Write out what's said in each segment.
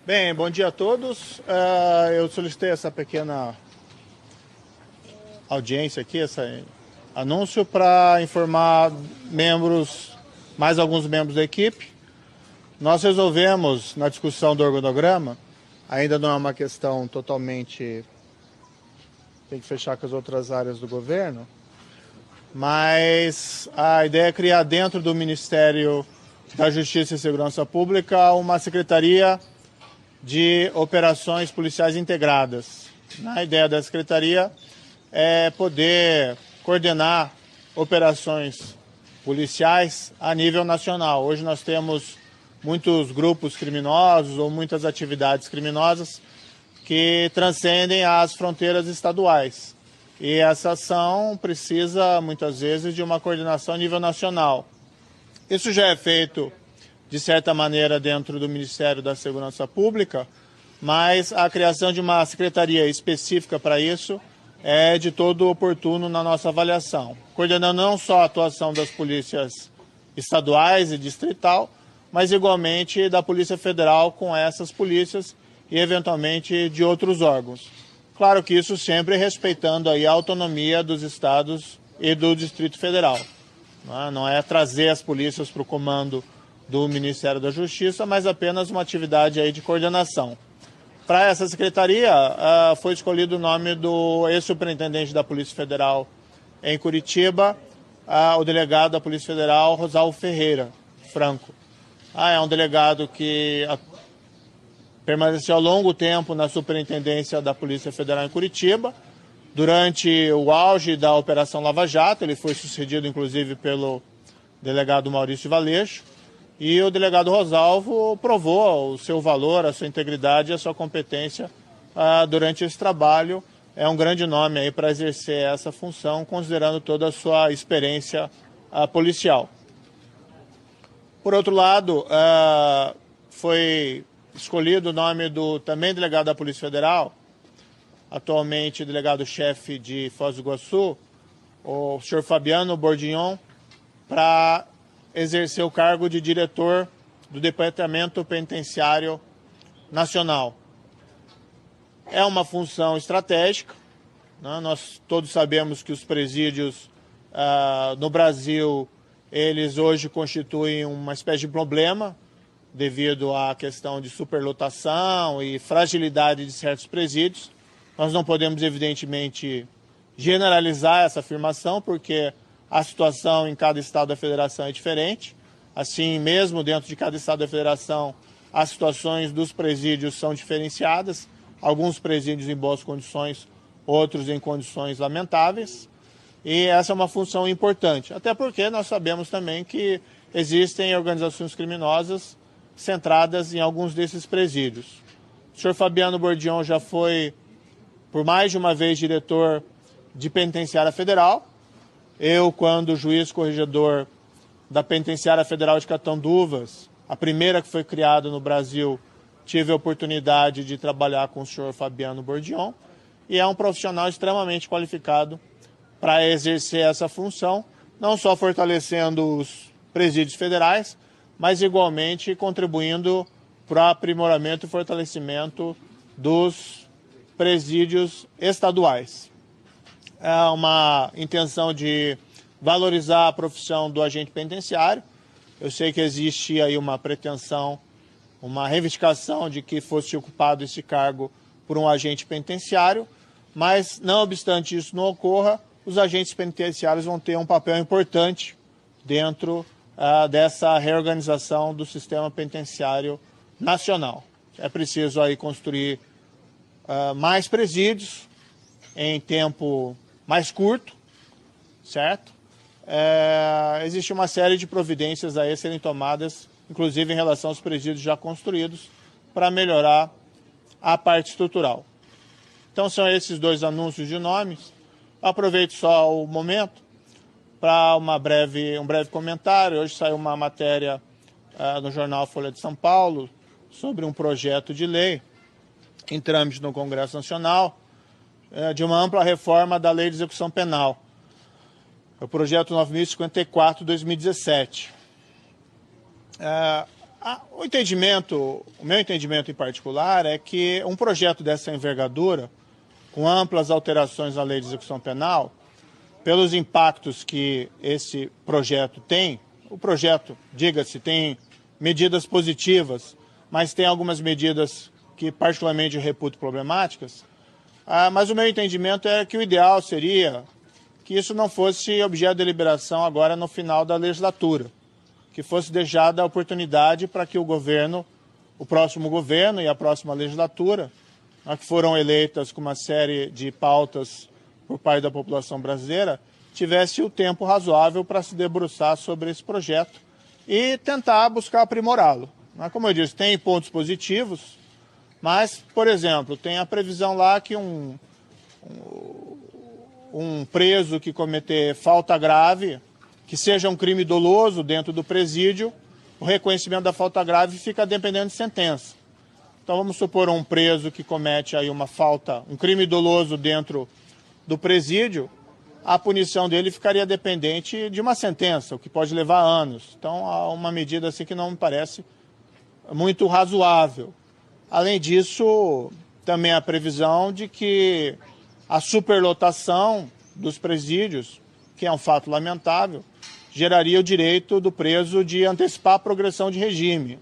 Bem, bom dia a todos. Eu solicitei essa pequena audiência aqui, esse anúncio, para informar mais alguns membros da equipe. Nós resolvemos, na discussão do organograma, ainda não é uma questão totalmente... tem que fechar com as outras áreas do governo, mas a ideia é criar dentro do Ministério da Justiça e Segurança Pública uma secretaria de operações policiais integradas. A ideia da secretaria é poder coordenar operações policiais a nível nacional. Hoje nós temos muitos grupos criminosos ou muitas atividades criminosas que transcendem as fronteiras estaduais. E essa ação precisa, muitas vezes, de uma coordenação a nível nacional. Isso já é feito, de certa maneira, dentro do Ministério da Segurança Pública, mas a criação de uma secretaria específica para isso é de todo oportuno na nossa avaliação, coordenando não só a atuação das polícias estaduais e distrital, mas igualmente da Polícia Federal com essas polícias e, eventualmente, de outros órgãos. Claro que isso sempre respeitando aí a autonomia dos estados e do Distrito Federal. Não é trazer as polícias para o comando do Ministério da Justiça, mas apenas uma atividade aí de coordenação. Para essa secretaria, foi escolhido o nome do ex-superintendente da Polícia Federal em Curitiba, o delegado da Polícia Federal, Rosalvo Ferreira Franco. É um delegado que permaneceu há longo tempo na superintendência da Polícia Federal em Curitiba. Durante o auge da Operação Lava Jato, ele foi sucedido, inclusive, pelo delegado Maurício Valeixo. E o delegado Rosalvo provou o seu valor, a sua integridade e a sua competência durante esse trabalho. É um grande nome aí para exercer essa função, considerando toda a sua experiência policial. Por outro lado, foi escolhido o nome do também delegado da Polícia Federal, atualmente delegado-chefe de Foz do Iguaçu, o senhor Fabiano Bordignon, para exercer o cargo de diretor do Departamento Penitenciário Nacional. É uma função estratégica, né? Nós todos sabemos que os presídios no Brasil, eles hoje constituem uma espécie de problema, devido à questão de superlotação e fragilidade de certos presídios. Nós não podemos, evidentemente, generalizar essa afirmação, porque a situação em cada estado da federação é diferente. Assim, mesmo dentro de cada estado da federação, as situações dos presídios são diferenciadas. Alguns presídios em boas condições, outros em condições lamentáveis. E essa é uma função importante, até porque nós sabemos também que existem organizações criminosas centradas em alguns desses presídios. O senhor Fabiano Bordignon já foi, por mais de uma vez, diretor de Penitenciária Federal. Eu, quando juiz corregedor da Penitenciária Federal de Catanduvas, a primeira que foi criada no Brasil, tive a oportunidade de trabalhar com o senhor Fabiano Bordignon, e é um profissional extremamente qualificado para exercer essa função, não só fortalecendo os presídios federais, mas igualmente contribuindo para o aprimoramento e fortalecimento dos presídios estaduais. É uma intenção de valorizar a profissão do agente penitenciário. Eu sei que existe aí uma pretensão, uma reivindicação de que fosse ocupado esse cargo por um agente penitenciário, mas, não obstante isso não ocorra, os agentes penitenciários vão ter um papel importante dentro dessa reorganização do sistema penitenciário nacional. É preciso aí construir mais presídios em tempo mais curto, certo? Existe uma série de providências aí a serem tomadas, inclusive em relação aos presídios já construídos, para melhorar a parte estrutural. Então são esses dois anúncios de nomes. Aproveito só o momento para um breve comentário. Hoje saiu uma matéria no jornal Folha de São Paulo sobre um projeto de lei em trâmite no Congresso Nacional de uma ampla reforma da Lei de Execução Penal. É o projeto 9.054/2017. O meu entendimento em particular é que um projeto dessa envergadura, com amplas alterações na lei de execução penal, pelos impactos que esse projeto tem, o projeto, diga-se, tem medidas positivas, mas tem algumas medidas que particularmente eu reputo problemáticas, mas o meu entendimento é que o ideal seria que isso não fosse objeto de deliberação agora no final da legislatura, que fosse deixada a oportunidade para que o próximo governo e a próxima legislatura, que foram eleitas com uma série de pautas por parte da população brasileira, tivesse o tempo razoável para se debruçar sobre esse projeto e tentar buscar aprimorá-lo. Como eu disse, tem pontos positivos, mas, por exemplo, tem a previsão lá que um preso que cometer falta grave, que seja um crime doloso dentro do presídio, o reconhecimento da falta grave fica dependendo de sentença. Então vamos supor um preso que comete aí um crime doloso dentro do presídio, a punição dele ficaria dependente de uma sentença, o que pode levar anos. Então há uma medida assim que não me parece muito razoável. Além disso, também a previsão de que a superlotação dos presídios, que é um fato lamentável, geraria o direito do preso de antecipar a progressão de regime.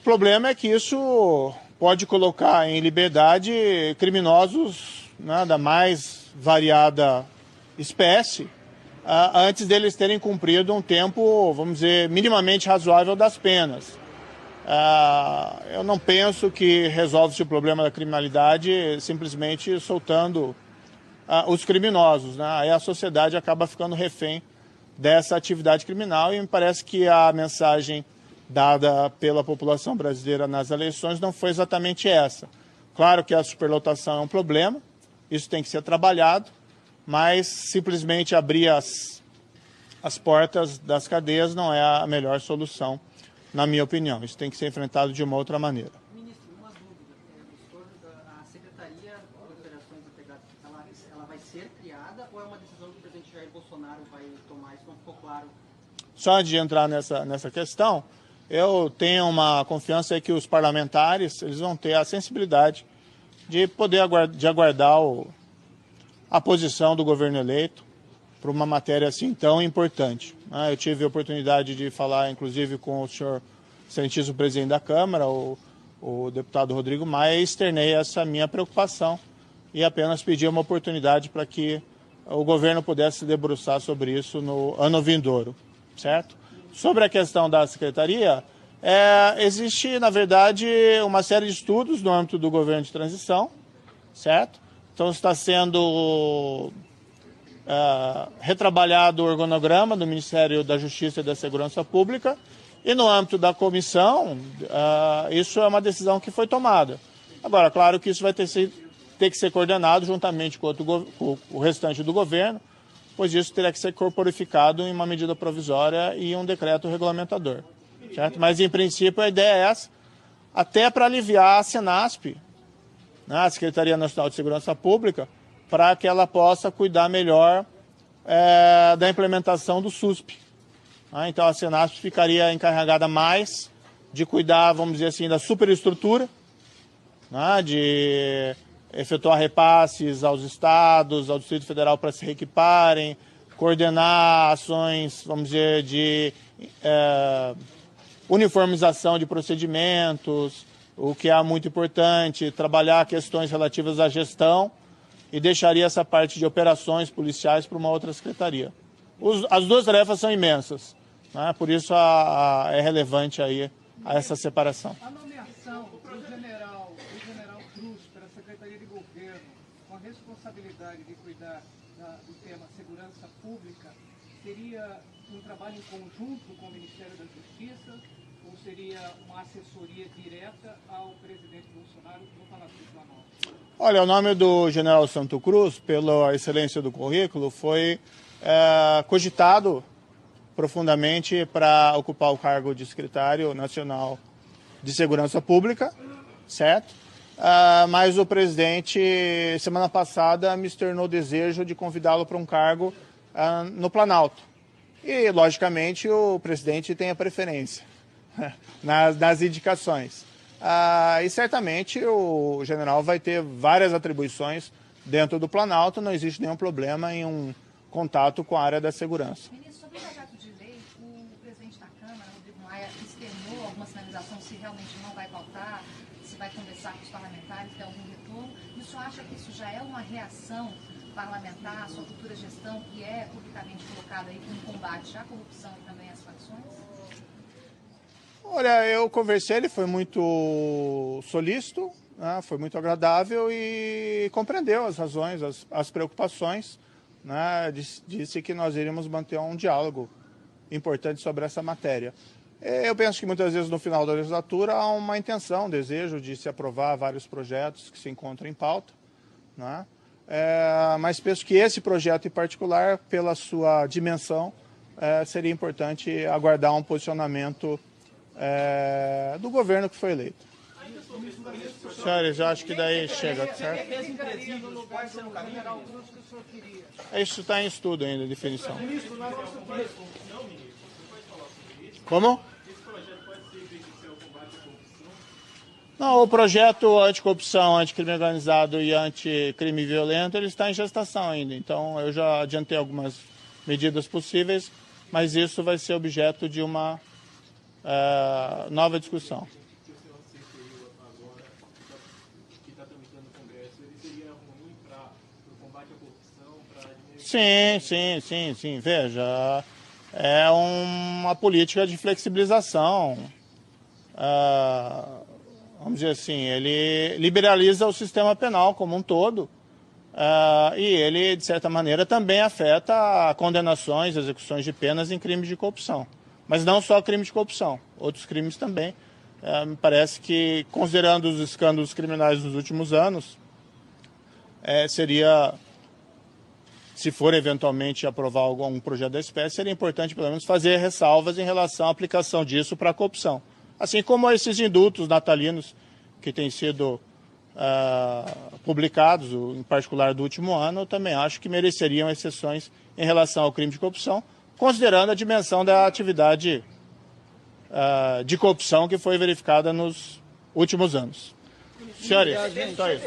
O problema é que isso pode colocar em liberdade criminosos, né, da mais variada espécie, antes deles terem cumprido um tempo, vamos dizer, minimamente razoável das penas. Eu não penso que resolve-se o problema da criminalidade simplesmente soltando os criminosos, né? Aí a sociedade acaba ficando refém dessa atividade criminal e me parece que a mensagem dada pela população brasileira nas eleições não foi exatamente essa. Claro que a superlotação é um problema, isso tem que ser trabalhado, mas simplesmente abrir as portas das cadeias não é a melhor solução, na minha opinião. Isso tem que ser enfrentado de uma outra maneira. Ministro, uma dúvida. A Secretaria de Operações Integradas, ela vai ser criada ou é uma decisão que o presidente Jair Bolsonaro vai tomar? Isso não ficou claro. Só antes de entrar nessa questão, eu tenho uma confiança que os parlamentares eles vão ter a sensibilidade de poder aguardar a posição do governo eleito para uma matéria assim tão importante. Eu tive a oportunidade de falar, inclusive, com o senhor excelentíssimo presidente da Câmara, o deputado Rodrigo Maia, e externei essa minha preocupação e apenas pedi uma oportunidade para que o governo pudesse se debruçar sobre isso no ano vindouro, certo? Sobre a questão da secretaria, existe, na verdade, uma série de estudos no âmbito do governo de transição, certo? Então está sendo retrabalhado o organograma do Ministério da Justiça e da Segurança Pública e no âmbito da comissão, isso é uma decisão que foi tomada. Agora, claro que isso vai ter que ser coordenado juntamente com o restante do governo, pois isso terá que ser corporificado em uma medida provisória e um decreto regulamentador, certo? Mas, em princípio, a ideia é essa, até para aliviar a Senasp, né, a Secretaria Nacional de Segurança Pública, para que ela possa cuidar melhor da implementação do SUSP. Então, a Senasp ficaria encarregada mais de cuidar, vamos dizer assim, da superestrutura, né, de efetuar repasses aos estados, ao Distrito Federal para se reequiparem, coordenar ações, vamos dizer, de uniformização de procedimentos, o que é muito importante, trabalhar questões relativas à gestão e deixaria essa parte de operações policiais para uma outra secretaria. As duas tarefas são imensas, né? Por isso é relevante aí essa separação. A nomeação do general Cruz para a Secretaria de Governo, com a responsabilidade de cuidar do tema segurança pública, seria um trabalho em conjunto com o Ministério da Justiça ou seria uma assessoria direta ao presidente Bolsonaro no Palácio do Planalto? Olha, o nome do general Santo Cruz, pela excelência do currículo, foi cogitado profundamente para ocupar o cargo de secretário nacional de Segurança Pública, certo? Mas o presidente, semana passada, me externou o desejo de convidá-lo para um cargo no Planalto, E, logicamente, o presidente tem a preferência nas indicações. E certamente o general vai ter várias atribuições dentro do Planalto, não existe nenhum problema em um contato com a área da segurança. Ministro, sobre o projeto de lei, o presidente da Câmara, Rodrigo Maia, externou alguma sinalização se realmente não vai pautar, se vai conversar com os parlamentares, ter algum retorno. E o senhor acha que isso já é uma reação parlamentar à sua futura gestão, que é publicamente colocada aí como combate à corrupção e também às facções? Olha, eu conversei, ele foi muito solícito, né, foi muito agradável e compreendeu as razões, as preocupações, né, disse que nós iríamos manter um diálogo importante sobre essa matéria. Eu penso que muitas vezes no final da legislatura há uma intenção, um desejo de se aprovar vários projetos que se encontram em pauta, né, mas penso que esse projeto em particular, pela sua dimensão, seria importante aguardar um posicionamento do governo que foi eleito. Senhores, eu acho que daí chega, certo? Isso está em estudo ainda, definição. Como? Não, o projeto anticorrupção, anticrime organizado e anticrime violento, ele está em gestação ainda. Então, eu já adiantei algumas medidas possíveis, mas isso vai ser objeto de uma nova discussão. Sim. Veja, é uma política de flexibilização. Vamos dizer assim, ele liberaliza o sistema penal como um todo. E ele, de certa maneira, também afeta condenações, execuções de penas em crimes de corrupção. Mas não só crime de corrupção, outros crimes também. Me parece que, considerando os escândalos criminais dos últimos anos, seria, se for eventualmente aprovar algum projeto da espécie, seria importante, pelo menos, fazer ressalvas em relação à aplicação disso para a corrupção. Assim como esses indultos natalinos que têm sido publicados, em particular do último ano, eu também acho que mereceriam exceções em relação ao crime de corrupção, considerando a dimensão da atividade de corrupção que foi verificada nos últimos anos. Senhores, só isso.